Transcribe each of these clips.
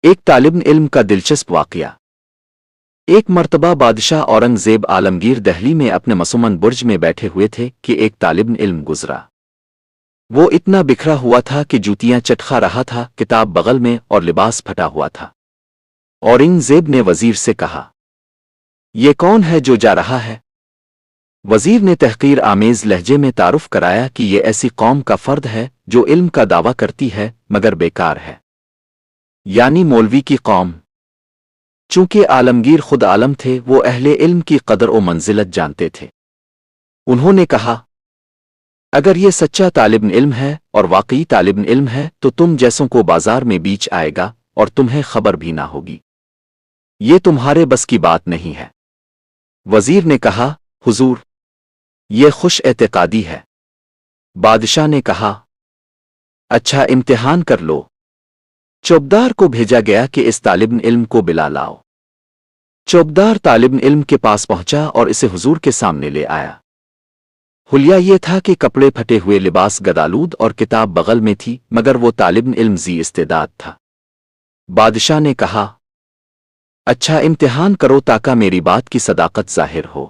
ایک طالب علم کا دلچسپ واقعہ۔ ایک مرتبہ بادشاہ اورنگزیب عالمگیر دہلی میں اپنے مسمن برج میں بیٹھے ہوئے تھے کہ ایک طالب علم گزرا۔ وہ اتنا بکھرا ہوا تھا کہ جوتیاں چٹخا رہا تھا، کتاب بغل میں اور لباس پھٹا ہوا تھا۔ اورنگزیب نے وزیر سے کہا، یہ کون ہے جو جا رہا ہے؟ وزیر نے تحقیر آمیز لہجے میں تعارف کرایا کہ یہ ایسی قوم کا فرد ہے جو علم کا دعویٰ کرتی ہے مگر بیکار ہے، یعنی مولوی کی قوم۔ چونکہ عالمگیر خود عالم تھے، وہ اہل علم کی قدر و منزلت جانتے تھے۔ انہوں نے کہا، اگر یہ سچا طالب علم ہے اور واقعی طالب علم ہے تو تم جیسوں کو بازار میں بیچ آئے گا اور تمہیں خبر بھی نہ ہوگی۔ یہ تمہارے بس کی بات نہیں ہے۔ وزیر نے کہا، حضور، یہ خوش اعتقادی ہے۔ بادشاہ نے کہا، اچھا امتحان کر لو۔ چوبدار کو بھیجا گیا کہ اس طالب علم کو بلا لاؤ۔ چوبدار طالب علم کے پاس پہنچا اور اسے حضور کے سامنے لے آیا۔ حلیہ یہ تھا کہ کپڑے پھٹے ہوئے، لباس گدالود اور کتاب بغل میں تھی، مگر وہ طالب علم ذی استعداد تھا۔ بادشاہ نے کہا، اچھا امتحان کرو تاکہ میری بات کی صداقت ظاہر ہو۔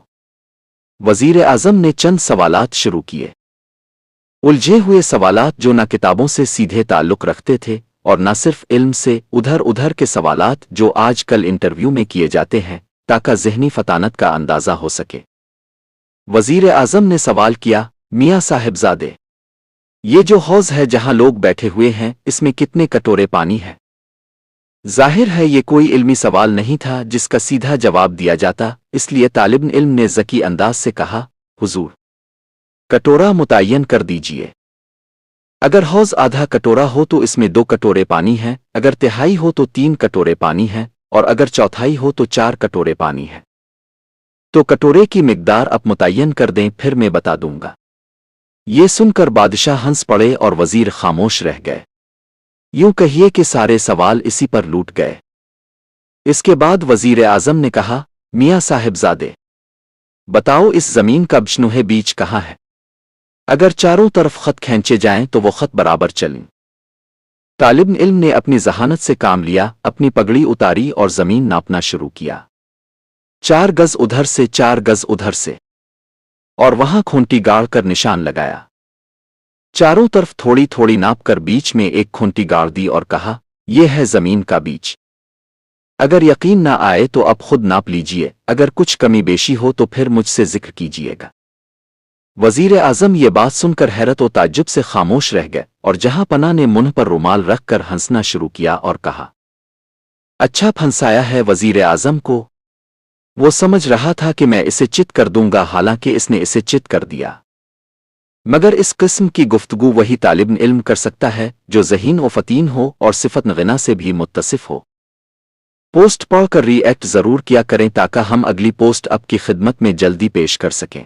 وزیر اعظم نے چند سوالات شروع کیے، الجھے ہوئے سوالات جو نہ کتابوں سے سیدھے تعلق رکھتے تھے اور نہ صرف علم سے، ادھر کے سوالات جو آج کل انٹرویو میں کیے جاتے ہیں تاکہ ذہنی فطانت کا اندازہ ہو سکے۔ وزیر اعظم نے سوال کیا، میاں صاحبزادے، یہ جو حوض ہے جہاں لوگ بیٹھے ہوئے ہیں، اس میں کتنے کٹورے پانی ہے؟ ظاہر ہے یہ کوئی علمی سوال نہیں تھا جس کا سیدھا جواب دیا جاتا، اس لیے طالب علم نے ذکی انداز سے کہا، حضور، کٹورا متعین کر دیجئے۔ اگر حوض آدھا کٹورا ہو تو اس میں 2 کٹورے پانی ہیں، اگر تہائی ہو تو 3 کٹورے پانی ہیں، اور اگر چوتھائی ہو تو 4 کٹورے پانی ہے۔ تو کٹورے کی مقدار اب متعین کر دیں، پھر میں بتا دوں گا۔ یہ سن کر بادشاہ ہنس پڑے اور وزیر خاموش رہ گئے۔ یوں کہیے کہ سارے سوال اسی پر لوٹ گئے۔ اس کے بعد وزیر اعظم نے کہا، میاں صاحبزادے، بتاؤ اس زمین کا بشنوہ بیچ کہاں ہے؟ اگر چاروں طرف خط کھینچے جائیں تو وہ خط برابر چلیں۔ طالب علم نے اپنی ذہانت سے کام لیا، اپنی پگڑی اتاری اور زمین ناپنا شروع کیا۔ 4 گز ادھر سے، 4 گز ادھر سے، اور وہاں کھونٹی گاڑ کر نشان لگایا۔ چاروں طرف تھوڑی تھوڑی ناپ کر بیچ میں ایک کھونٹی گاڑ دی اور کہا، یہ ہے زمین کا بیچ۔ اگر یقین نہ آئے تو اب خود ناپ لیجئے، اگر کچھ کمی بیشی ہو تو پھر مجھ سے ذکر کیجئے گا۔ وزیر اعظم یہ بات سن کر حیرت و تعجب سے خاموش رہ گئے، اور جہاں پناہ نے منہ پر رومال رکھ کر ہنسنا شروع کیا اور کہا، اچھا پھنسایا ہے وزیر اعظم کو۔ وہ سمجھ رہا تھا کہ میں اسے چت کر دوں گا، حالانکہ اس نے اسے چت کر دیا۔ مگر اس قسم کی گفتگو وہی طالب علم کر سکتا ہے جو ذہین و فتین ہو اور صفت غنا سے بھی متصف ہو۔ پوسٹ پڑھ کر ری ایکٹ ضرور کیا کریں تاکہ ہم اگلی پوسٹ آپ کی خدمت میں جلدی پیش کر سکیں۔